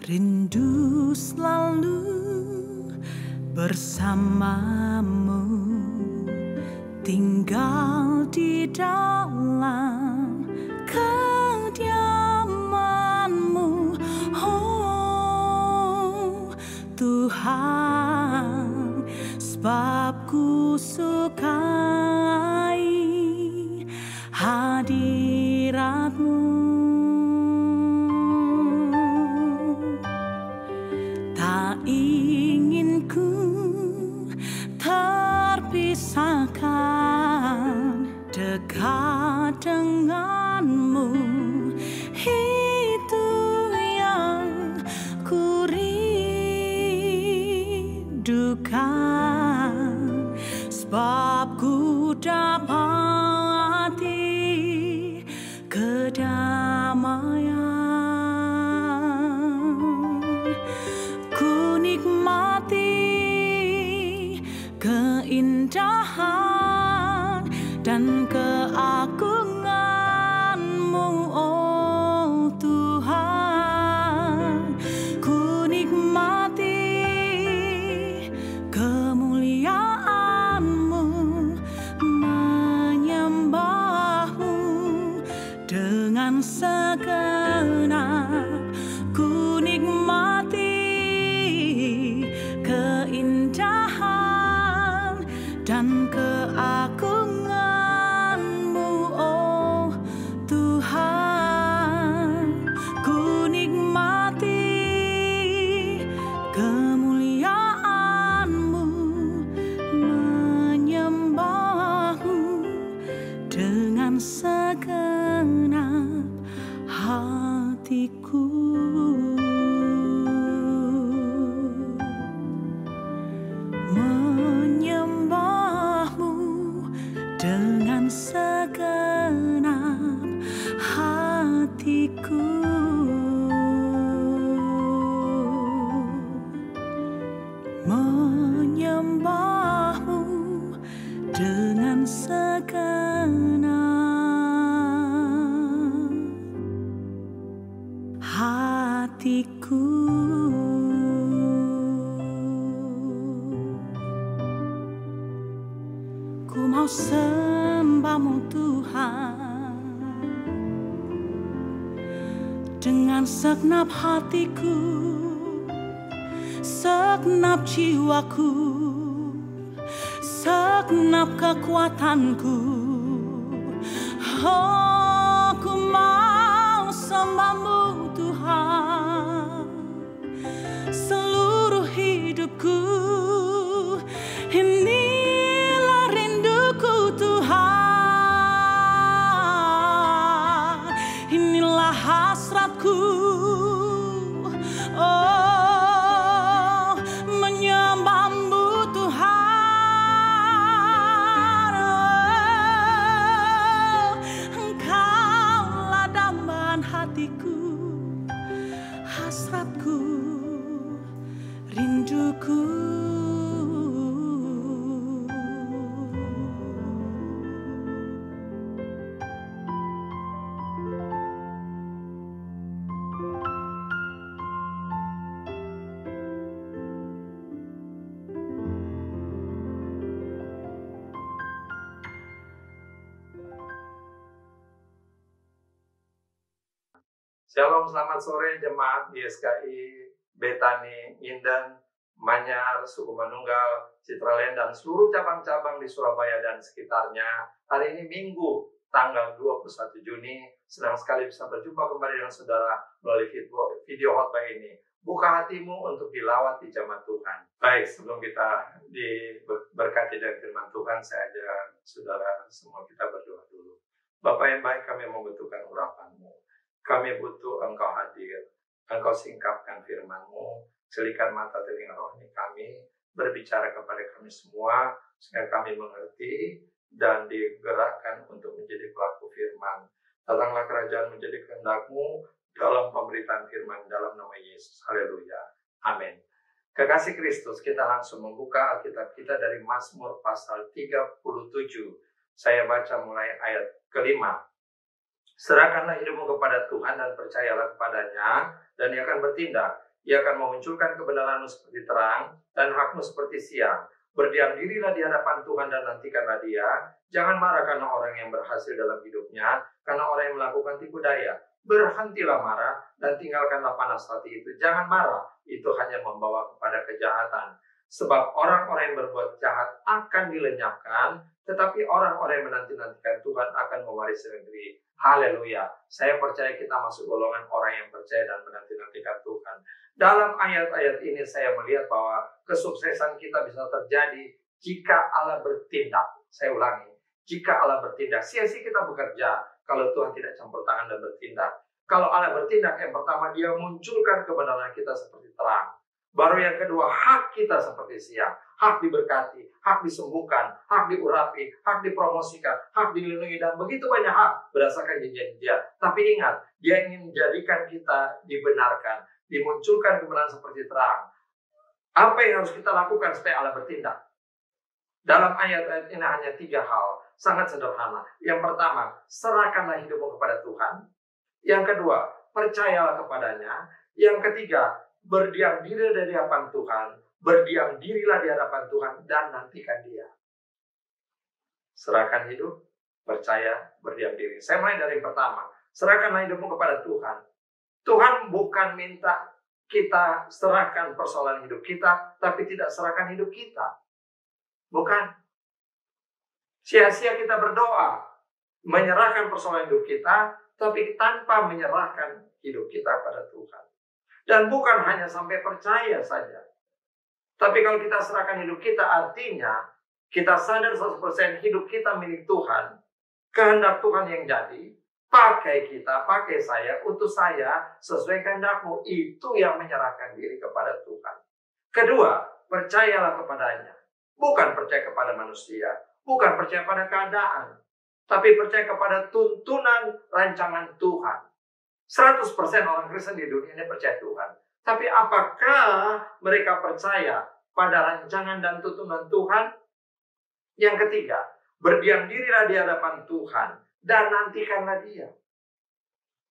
Rindu selalu bersamamu, tinggal di dalam kediamanmu. Oh Tuhan, sebab ku sukai hadiratmu. Tak ingin ku terpisahkan dekat denganmu. Itu yang ku rindukan, sebab ku dapati kedamaian. Ku nikmati keindahan dan keagungan-Mu, oh Tuhan. Ku nikmati kemuliaan-Mu, menyembah-Mu dengan segenap. Ku nikmati keindahan dan keagungan-Mu, oh Tuhan. Ku nikmati kemuliaan-Mu, menyembah-Mu dengan segenap hatiku. Menyembah-Mu dengan segenap hatiku. Menyembah-Mu dengan segenap hatiku. Ku mau sembah-Mu Tuhan dengan segenap hatiku, segenap jiwaku, segenap kekuatanku. Oh, ku mau sembah-Mu Tuhan seluruh hidupku. Inilah rinduku Tuhan, inilah hasratku. Oh, menyembah-Mu Tuhan. Oh, Engkaulah dambaan hatiku, hasratku, rinduku. Shalom, selamat sore jemaat GSKI Betani, Inden, Manyar, Suku Manunggal, Citraland, dan seluruh cabang-cabang di Surabaya dan sekitarnya. Hari ini Minggu, tanggal 21 Juni. Senang sekali bisa berjumpa kembali dengan saudara melalui video khotbah ini. Buka hatimu untuk dilawat di jamaat Tuhan. Baik, sebelum kita diberkati dengan firman Tuhan, saya ajak saudara semua kita berdoa dulu. Bapa yang baik, kami membutuhkan urapan-Mu. Kami butuh Engkau hadir, Engkau singkapkan firman-Mu, celikan mata telinga rohani kami, berbicara kepada kami semua, sehingga kami mengerti dan digerakkan untuk menjadi pelaku firman. Datanglah kerajaan menjadi kehendak-Mu dalam pemberitaan firman dalam nama Yesus. Haleluya. Amin. Kekasih Kristus, kita langsung membuka Alkitab kita dari Mazmur pasal 37. Saya baca mulai ayat ke-5. Serahkanlah hidupmu kepada Tuhan dan percayalah kepadanya, dan Ia akan bertindak. Ia akan memunculkan kebenaranmu seperti terang dan hakmu seperti siang. Berdiam dirilah di hadapan Tuhan dan nantikanlah Dia. Jangan marah karena orang yang berhasil dalam hidupnya, karena orang yang melakukan tipu daya. Berhentilah marah dan tinggalkanlah panas hati itu. Jangan marah, itu hanya membawa kepada kejahatan. Sebab orang-orang yang berbuat jahat akan dilenyapkan, tetapi orang-orang yang menanti-nantikan Tuhan akan mewarisi negeri. Haleluya. Saya percaya kita masuk golongan orang yang percaya dan menanti-nantikan Tuhan. Dalam ayat-ayat ini saya melihat bahwa kesuksesan kita bisa terjadi jika Allah bertindak. Saya ulangi, jika Allah bertindak. Sia-sia kita bekerja kalau Tuhan tidak campur tangan dan bertindak. Kalau Allah bertindak, yang pertama Dia munculkan kebenaran kita seperti terang. Baru yang kedua, hak kita seperti siang. Hak diberkati, hak disembuhkan, hak diurapi, hak dipromosikan, hak dilindungi, dan begitu banyak hak berdasarkan janji Dia. Tapi ingat, Dia ingin menjadikan kita dibenarkan, dimunculkan kebenaran seperti terang. Apa yang harus kita lakukan supaya Allah bertindak? Dalam ayat-ayat ini hanya 3 hal, sangat sederhana. Yang pertama, serahkanlah hidupmu kepada Tuhan. Yang kedua, percayalah kepadanya. Yang ketiga, berdiam diri di hadapan Tuhan. Berdiam dirilah di hadapan Tuhan dan nantikan Dia. Serahkan hidup, percaya, berdiam diri. Saya mulai dari yang pertama. Serahkanlah hidupmu kepada Tuhan. Tuhan bukan minta kita serahkan persoalan hidup kita, tapi tidak serahkan hidup kita. Bukan. Sia-sia kita berdoa, menyerahkan persoalan hidup kita, tapi tanpa menyerahkan hidup kita pada Tuhan. Dan bukan hanya sampai percaya saja. Tapi kalau kita serahkan hidup kita, artinya kita sadar 100% hidup kita milik Tuhan. Kehendak Tuhan yang jadi, pakai kita, pakai saya, utus saya, sesuai kehendak-Mu. Itu yang menyerahkan diri kepada Tuhan. Kedua, percayalah kepadanya. Bukan percaya kepada manusia, bukan percaya pada keadaan, tapi percaya kepada tuntunan rancangan Tuhan. 100% orang Kristen di dunia ini percaya Tuhan. Tapi apakah mereka percaya pada rancangan dan tuntunan Tuhan? Yang ketiga, berdiam dirilah di hadapan Tuhan dan nantikanlah Dia.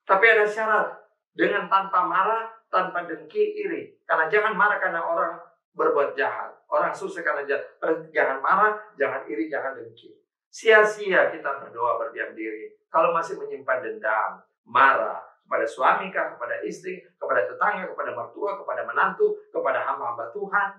Tapi ada syarat, dengan tanpa marah, tanpa dengki, iri. Karena jangan marah karena orang berbuat jahat. Orang susah karena jahat. Jangan marah, jangan iri, jangan dengki. Sia-sia kita berdoa berdiam diri kalau masih menyimpan dendam, marah kepada suami, kepada istri, kepada tetangga, kepada mertua, kepada menantu, kepada hamba-hamba Tuhan.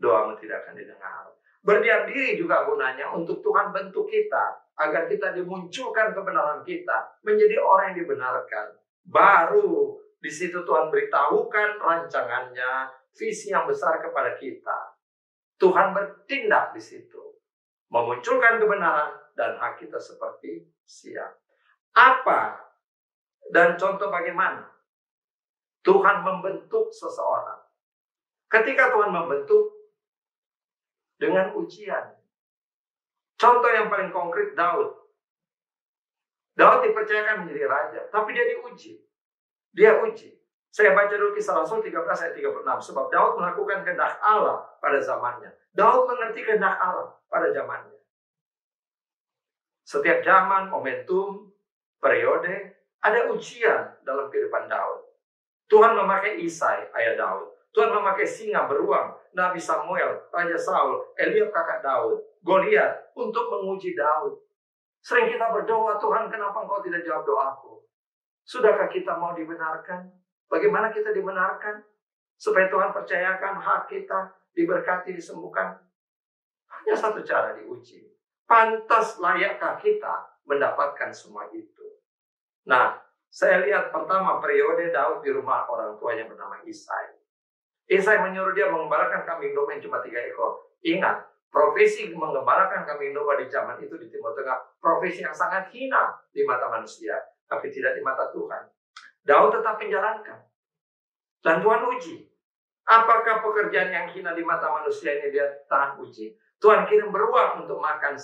Doamu tidak akan didengar. Berdiam diri juga gunanya untuk Tuhan bentuk kita, agar kita dimunculkan kebenaran kita, menjadi orang yang dibenarkan. Baru di situ Tuhan beritahukan rancangannya, visi yang besar kepada kita. Tuhan bertindak di situ, memunculkan kebenaran dan hak kita seperti siang. Apa dan contoh bagaimana Tuhan membentuk seseorang? Ketika Tuhan membentuk dengan ujian. Contoh yang paling konkret, Daud. Daud dipercayakan menjadi raja, tapi dia diuji. Dia uji. Saya baca dulu Kisah Rasul 13 ayat 36. Sebab Daud melakukan kehendak Allah pada zamannya. Daud mengerti kehendak Allah pada zamannya. Setiap zaman, momentum, periode, ada ujian dalam kehidupan Daud. Tuhan memakai Isai, ayah Daud. Tuhan memakai singa beruang, Nabi Samuel, Raja Saul, Eliab kakak Daud, Goliat untuk menguji Daud. Sering kita berdoa, Tuhan kenapa Engkau tidak jawab doaku? Sudahkah kita mau dibenarkan? Bagaimana kita dibenarkan? Supaya Tuhan percayakan hak kita, diberkati, disembuhkan. Hanya satu cara, diuji. Pantas layakkah kita mendapatkan semua itu? Nah, saya lihat pertama periode Daud di rumah orang tuanya bernama Isai. Isai menyuruh dia mengembalakan kambing domba yang cuma 3 ekor. Ingat, profesi mengembalakan kambing domba di zaman itu di Timur Tengah, profesi yang sangat hina di mata manusia, tapi tidak di mata Tuhan. Daud tetap menjalankan. Dan Tuhan uji. Apakah pekerjaan yang hina di mata manusia ini dia tahan uji? Tuhan kirim beruang untuk makan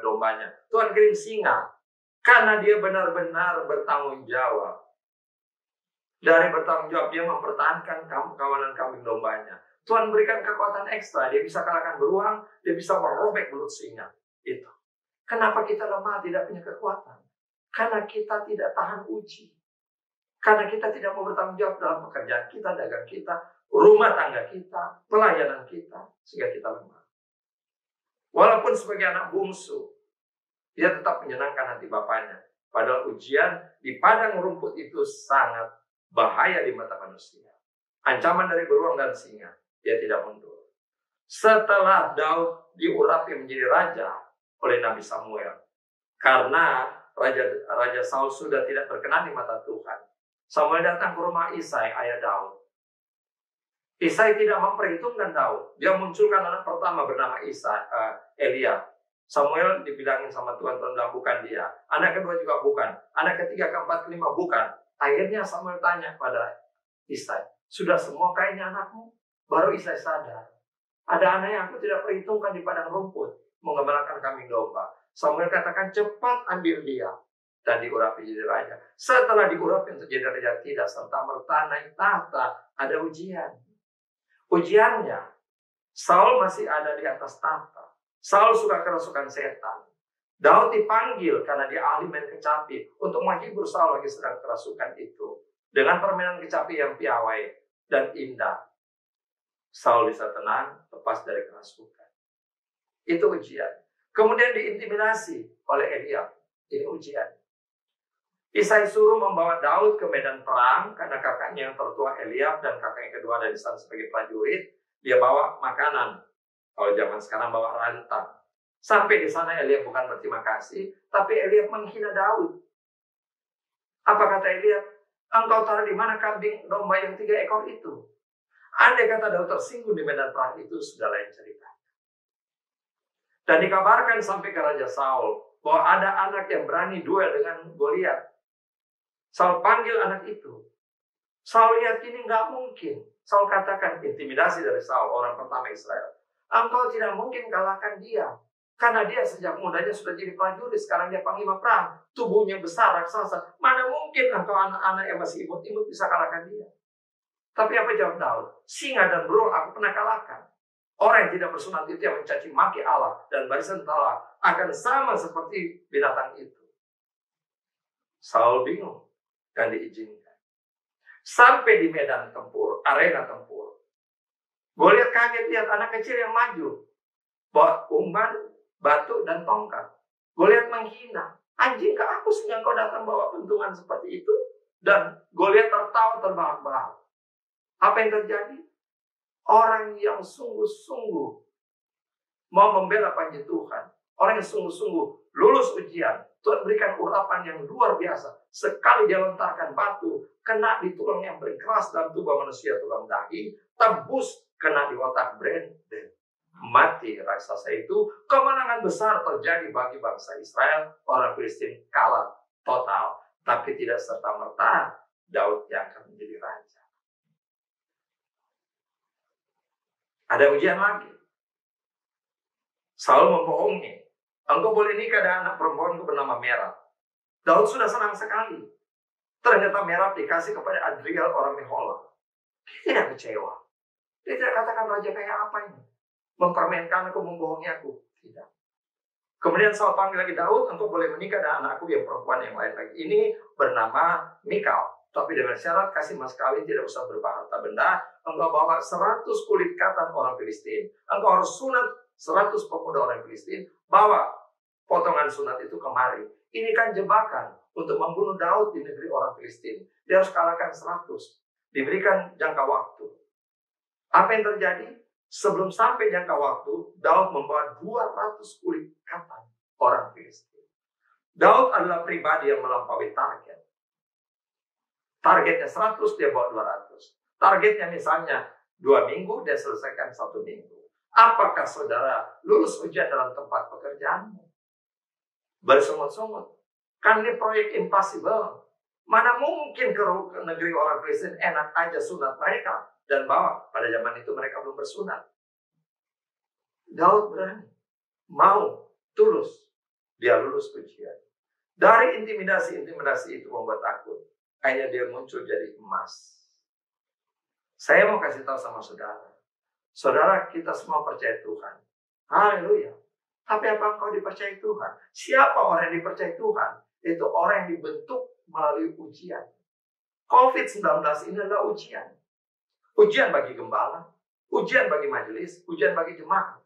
dombanya. Tuhan kirim singa. Karena dia benar-benar bertanggung jawab. Dari bertanggung jawab, dia mempertahankan kawanan kambing dombanya. Tuhan berikan kekuatan ekstra. Dia bisa kalahkan beruang, dia bisa merobek mulut singa. Itu. Kenapa kita lemah, tidak punya kekuatan? Karena kita tidak tahan uji. Karena kita tidak mau bertanggung jawab dalam pekerjaan kita, dagang kita, rumah tangga kita, pelayanan kita, sehingga kita lemah. Walaupun sebagai anak bungsu, dia tetap menyenangkan hati bapaknya. Padahal ujian di padang rumput itu sangat bahaya di mata manusia. Ancaman dari beruang dan singa, dia tidak mundur. Setelah Daud diurapi menjadi raja oleh Nabi Samuel, karena Raja Saul sudah tidak berkenan di mata Tuhan, Samuel datang ke rumah Isai, ayah Daud. Isai tidak memperhitungkan Daud. Dia munculkan anak pertama bernama Eliab. Samuel dibilangin sama Tuhan bilang bukan dia. Anak kedua juga bukan. Anak ketiga, keempat, kelima bukan. Akhirnya Samuel tanya pada Isai, sudah semuakah ini anakmu? Baru Isai sadar. Ada anak yang aku tidak perhitungkan di padang rumput, mengembalakan kambing domba. Samuel katakan, cepat ambil dia. Dan diurapi jadi raja. Setelah diurapi untuk jadi raja, tidak serta-merta naik tahta. Ada ujian. Ujiannya, Saul masih ada di atas tahta. Saul suka kerasukan setan. Daud dipanggil karena dia ahli main kecapi untuk menghibur Saul lagi sedang kerasukan itu. Dengan permainan kecapi yang piawai dan indah, Saul bisa tenang, lepas dari kerasukan. Itu ujian. Kemudian diintimidasi oleh Eliab. Ini ujian. Isai suruh membawa Daud ke medan perang karena kakaknya yang tertua Eliab dan kakaknya kedua ada di sana sebagai prajurit. Dia bawa makanan. Kalau zaman sekarang bawa rantang. Sampai di sana Eliab bukan berterima kasih, tapi Eliab menghina Daud. Apa kata Eliab? Engkau taruh di mana kambing domba yang 3 ekor itu? Andai kata Daud tersinggung di medan perang itu, sudah lain cerita. Dan dikabarkan sampai ke Raja Saul bahwa ada anak yang berani duel dengan Goliat. Saul panggil anak itu. Saul lihat ini nggak mungkin. Saul katakan, intimidasi dari Saul, orang pertama Israel. Engkau tidak mungkin kalahkan dia. Karena dia sejak mudanya sudah jadi prajurit, sekarang dia panglima perang. Tubuhnya besar, raksasa. Mana mungkin engkau anak-anak yang masih imut-imut bisa kalahkan dia. Tapi apa jawab Daud? Singa dan beruang aku pernah kalahkan. Orang yang tidak bersunat itu yang mencaci maki Allah dan barisan Allah akan sama seperti binatang itu. Saul bingung. Dan diizinkan. Sampai di medan tempur, arena tempur. Goliat kaget lihat anak kecil yang maju. Bawa umpan, batu, dan tongkat. Goliat menghina. Anjing ke aku sehingga kau datang bawa pentungan seperti itu? Dan Goliat tertawa terbahak-bahak. Apa yang terjadi? Orang yang sungguh-sungguh mau membela panji Tuhan. Orang yang sungguh-sungguh lulus ujian. Tuhan berikan urapan yang luar biasa. Sekali dia lontarkan batu, kena di tulang yang paling keras dalam tubuh manusia, tulang dahi, tembus, kena di otak Brandon. Mati raksasa itu. Kemenangan besar terjadi bagi bangsa Israel. Orang Filistin kalah total. Tapi tidak serta-merta Daud yang akan menjadi raja. Ada ujian lagi. Saul membohongi. Engkau boleh nikah dengan anak perempuanku bernama Merab. Daud sudah senang sekali. Ternyata Merab dikasih kepada Adriel orang Mehola. Dia tidak kecewa. Dia tidak katakan raja kayak apa ini. Mempermainkan aku, membohongi aku. Tidak. Kemudian Saul panggil lagi Daud. Engkau boleh menikah dengan anakku yang perempuan yang lain lagi. Ini bernama Mikal. Tapi dengan syarat kasih mas kawin tidak usah berupa harta benda. Engkau bawa 100 kulit katan orang Filistin. Engkau harus sunat 100 pemuda orang Filistin. Bawa potongan sunat itu kemari. Ini kan jebakan untuk membunuh Daud di negeri orang Filistin. Dia harus kalahkan 100. Diberikan jangka waktu. Apa yang terjadi? Sebelum sampai jangka waktu, Daud membawa 200 kulit katan orang Filistin. Daud adalah pribadi yang melampaui target. Targetnya 100, dia bawa 200. Targetnya misalnya 2 minggu, dia selesaikan 1 minggu. Apakah saudara lulus ujian dalam tempat pekerjaanmu? Bersungut-sungut. Kan ini proyek impossible. Mana mungkin ke negeri orang Kristen enak aja sunat mereka. Dan bawa, pada zaman itu mereka belum bersunat. Daud berani. Mau, tulus. Dia lulus ujian. Dari intimidasi-intimidasi itu membuat takut. Akhirnya dia muncul jadi emas. Saya mau kasih tahu sama saudara. Saudara, kita semua percaya Tuhan. Haleluya. Tapi apa engkau dipercayai Tuhan? Siapa orang yang dipercayai Tuhan? Itu orang yang dibentuk melalui ujian. COVID-19 ini adalah ujian. Ujian bagi gembala, ujian bagi majelis, ujian bagi jemaat.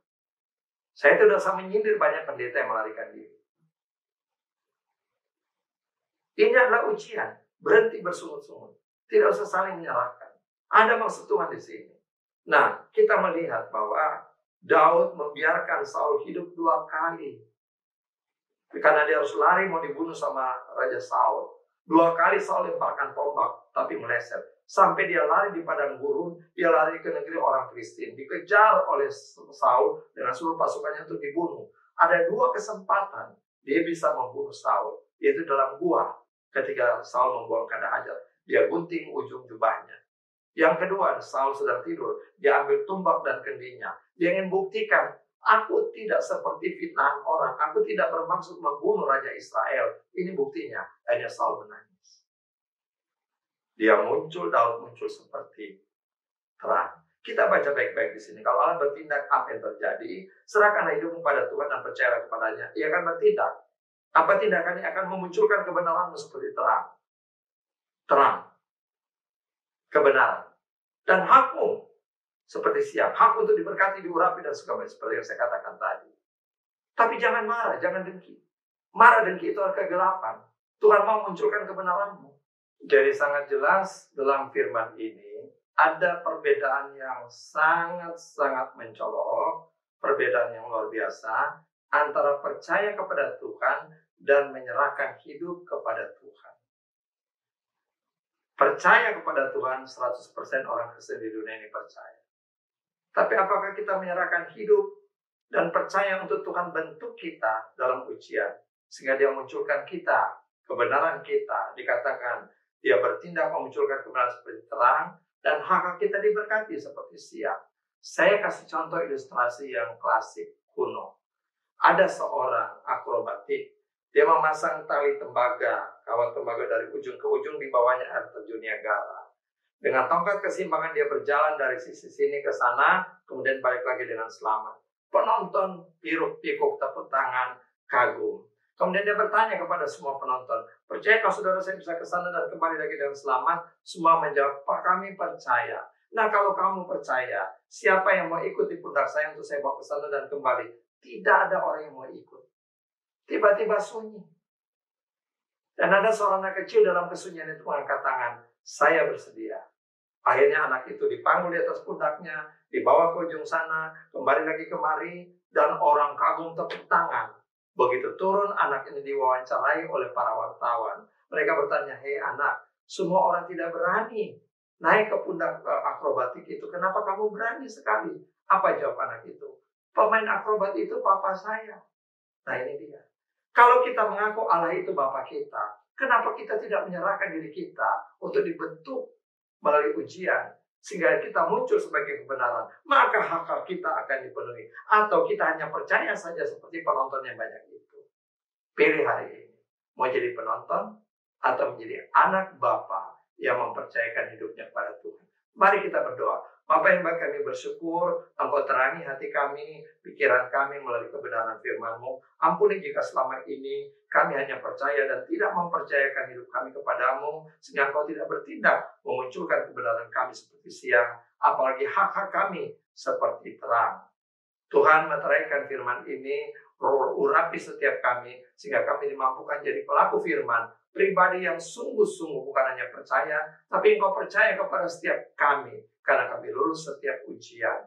Saya tidak usah menyindir banyak pendeta yang melarikan diri. Ini adalah ujian. Berhenti bersungut-sungut. Tidak usah saling menyalahkan. Ada maksud Tuhan di sini. Nah, kita melihat bahwa Daud membiarkan Saul hidup 2 kali. Karena dia harus lari mau dibunuh sama Raja Saul. 2 kali Saul lemparkan tombak, tapi meleset. Sampai dia lari di padang gurun, dia lari ke negeri orang Filistin. Dikejar oleh Saul dengan seluruh pasukannya untuk dibunuh. Ada 2 kesempatan dia bisa membunuh Saul, yaitu dalam gua. Ketika Saul membuang kanda hajar, dia gunting ujung jubahnya. Yang kedua, Saul sedang tidur, dia ambil tumbak dan kendinya. Dia ingin buktikan, aku tidak seperti fitnahan orang, aku tidak bermaksud membunuh Raja Israel. Ini buktinya, hanya Saul menangis. Dia muncul, Daud muncul seperti terang. Kita baca baik-baik di sini. Kalau Allah bertindak, apa yang terjadi? Serahkanlah hidupmu pada Tuhan dan percayalah kepadanya. Ia akan bertindak. Apa tindakannya? Akan memunculkan kebenaranmu seperti terang. Terang. Kebenaran. Dan hakmu seperti siang. Hak untuk diberkati, diurapi, dan segala seperti yang saya katakan tadi. Tapi jangan marah, jangan dengki. Marah dengki itu adalah kegelapan. Tuhan mau munculkan kebenaranmu. Jadi sangat jelas dalam firman ini ada perbedaan yang sangat-sangat mencolok, perbedaan yang luar biasa antara percaya kepada Tuhan dan menyerahkan hidup kepada Tuhan. Percaya kepada Tuhan 100% orang Kristen di dunia ini percaya. Tapi apakah kita menyerahkan hidup dan percaya untuk Tuhan bentuk kita dalam ujian sehingga dia munculkan kita, kebenaran kita, dikatakan dia bertindak memunculkan kebenaran seperti terang, dan hak kita diberkati seperti siang. Saya kasih contoh ilustrasi yang klasik, kuno. Ada seorang akrobatik, dia memasang tali tembaga, kawat tembaga dari ujung ke ujung, di bawahnya air terjun Niagara. Dengan tongkat keseimbangan dia berjalan dari sisi sini ke sana, kemudian balik lagi dengan selamat. Penonton hiruk-pikuk, tepuk tangan, kagum. Kemudian dia bertanya kepada semua penonton, percayakah saudara saya bisa ke sana dan kembali lagi dengan selamat? Semua menjawab, Pak, kami percaya. Nah, kalau kamu percaya, siapa yang mau ikut di pundak saya untuk saya bawa ke sana dan kembali? Tidak ada orang yang mau ikut. Tiba-tiba sunyi. Dan ada seorang anak kecil dalam kesunyian itu mengangkat tangan, saya bersedia. Akhirnya anak itu dipanggul di atas pundaknya, dibawa ke ujung sana, kembali lagi kemari, dan orang kagum tepuk tangan. Begitu turun, anak ini diwawancarai oleh para wartawan. Mereka bertanya, hei anak, semua orang tidak berani naik ke pundak akrobatik itu. Kenapa kamu berani sekali? Apa jawab anak itu? Pemain akrobat itu papa saya. Nah ini dia. Kalau kita mengaku Allah itu Bapa kita, kenapa kita tidak menyerahkan diri kita untuk dibentuk melalui ujian, sehingga kita muncul sebagai kebenaran, maka hak kita akan dipenuhi. Atau kita hanya percaya saja seperti penonton yang banyak itu. Pilih hari ini, mau jadi penonton atau menjadi anak Bapa yang mempercayakan hidupnya kepada Tuhan. Mari kita berdoa. Bapa yang baik, kami bersyukur Engkau terangi hati kami, pikiran kami melalui kebenaran firman-Mu. Ampuni jika selama ini kami hanya percaya dan tidak mempercayakan hidup kami kepadamu, sehingga Engkau tidak bertindak memunculkan kebenaran kami seperti siang, apalagi hak-hak kami seperti terang. Tuhan, meteraikan firman ini, urapi setiap kami, sehingga kami dimampukan jadi pelaku firman, pribadi yang sungguh-sungguh bukan hanya percaya, tapi Engkau percaya kepada setiap kami, karena kami lulus setiap ujian.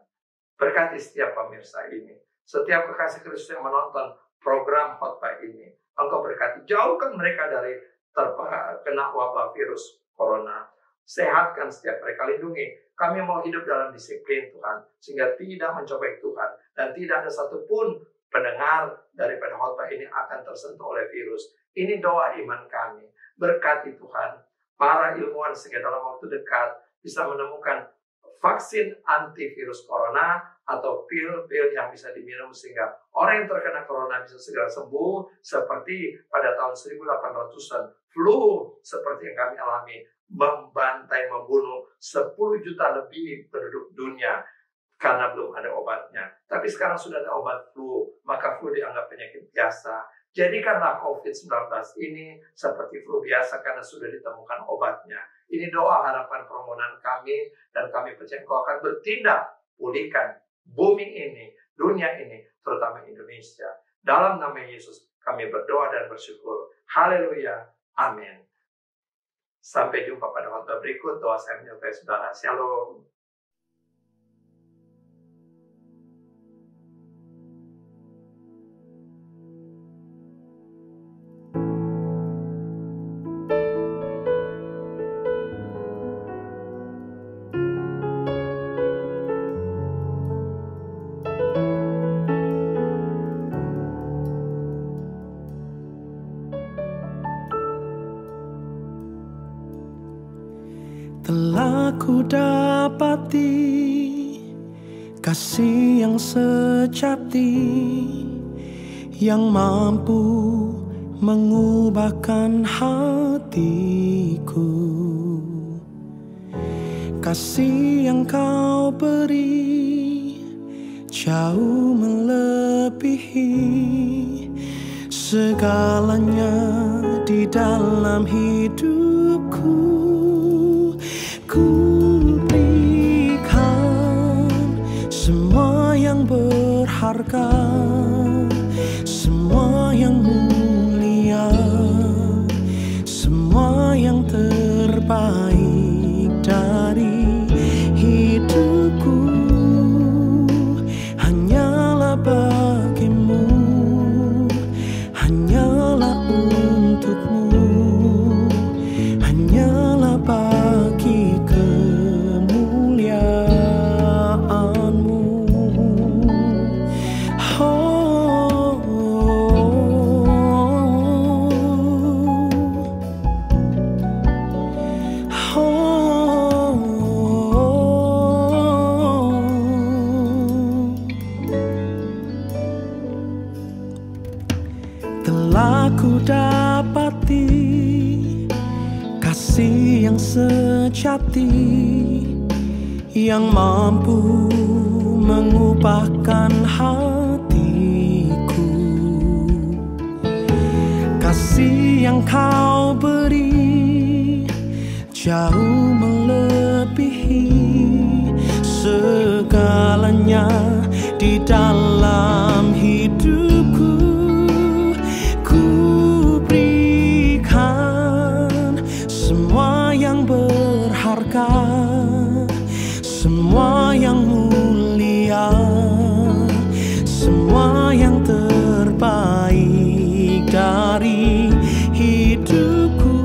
Berkati setiap pemirsa ini, setiap kekasih Kristus yang menonton program khotbah ini. Engkau berkati, jauhkan mereka dari terkena wabah virus corona. Sehatkan setiap mereka, lindungi. Kami mau hidup dalam disiplin Tuhan, sehingga tidak mencobai Tuhan. Dan tidak ada satupun pendengar daripada khotbah ini akan tersentuh oleh virus. Ini doa iman kami. Berkati Tuhan, para ilmuwan sehingga dalam waktu dekat bisa menemukan vaksin antivirus corona atau pil-pil yang bisa diminum sehingga orang yang terkena corona bisa segera sembuh, seperti pada tahun 1800-an flu seperti yang kami alami membantai, membunuh 10 juta lebih penduduk dunia karena belum ada obatnya. Tapi sekarang sudah ada obat flu, maka flu dianggap penyakit biasa. Jadikanlah COVID-19 ini seperti flu biasa karena sudah ditemukan obatnya. Ini doa harapan permohonan kami, dan kami percaya Engkau akan bertindak pulihkan bumi ini, dunia ini, terutama Indonesia. Dalam nama Yesus kami berdoa dan bersyukur. Haleluya. Amin. Sampai jumpa pada waktu berikut. Doa saya menyertai saudara. Shalom. Telah ku dapati kasih yang sejati, yang mampu mengubahkan hatiku. Kasih yang kau beri jauh melebihi segalanya di dalam hidupku. Ku berikan semua yang berharga, semua yang mulia, semua yang terbaik dari hidupku. Hanyalah bagimu, hanyalah untukmu, hanyalah bagi kemuliaanmu. Telah ku dapati kasih yang sejati, yang mampu mengubahkan hatiku. Kasih yang kau beri jauh melebihi segalanya di dalam hidupku. Ku berikan semua yang berharga, semua yang mulia, semua yang terbaik dari hidupku.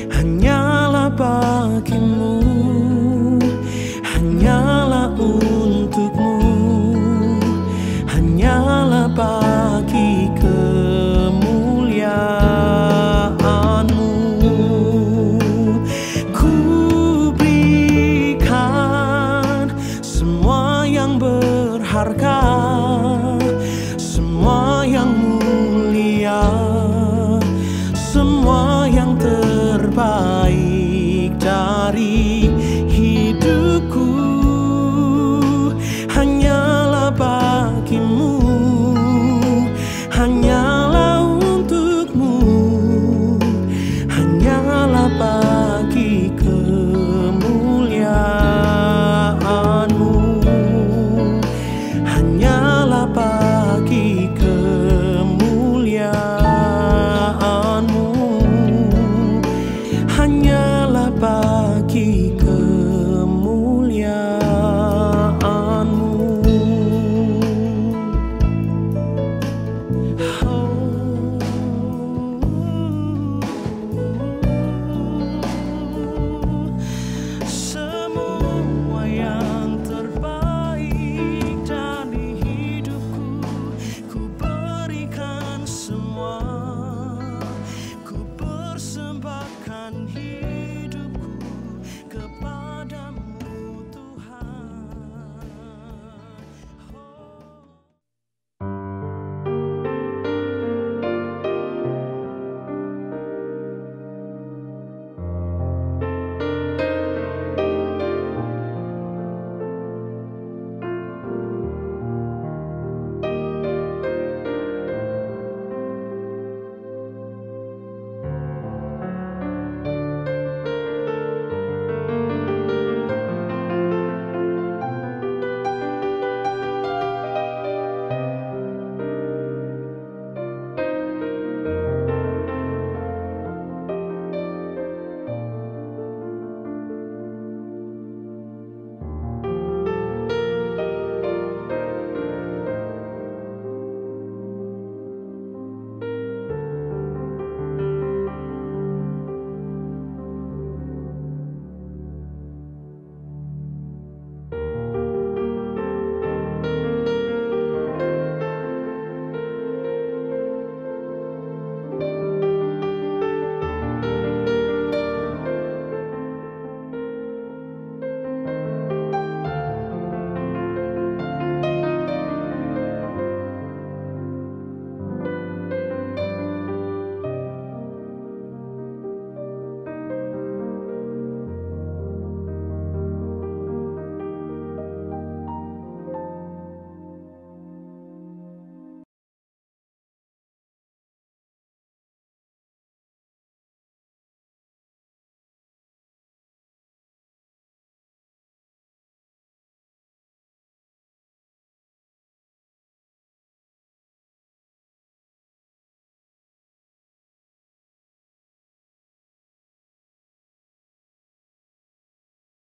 Hanyalah bagimu, hanyalah untukmu, hanyalah bagi kemuliaanmu. Ku berikan semua yang berharga, semua yang mulia, semua yang terbaik dari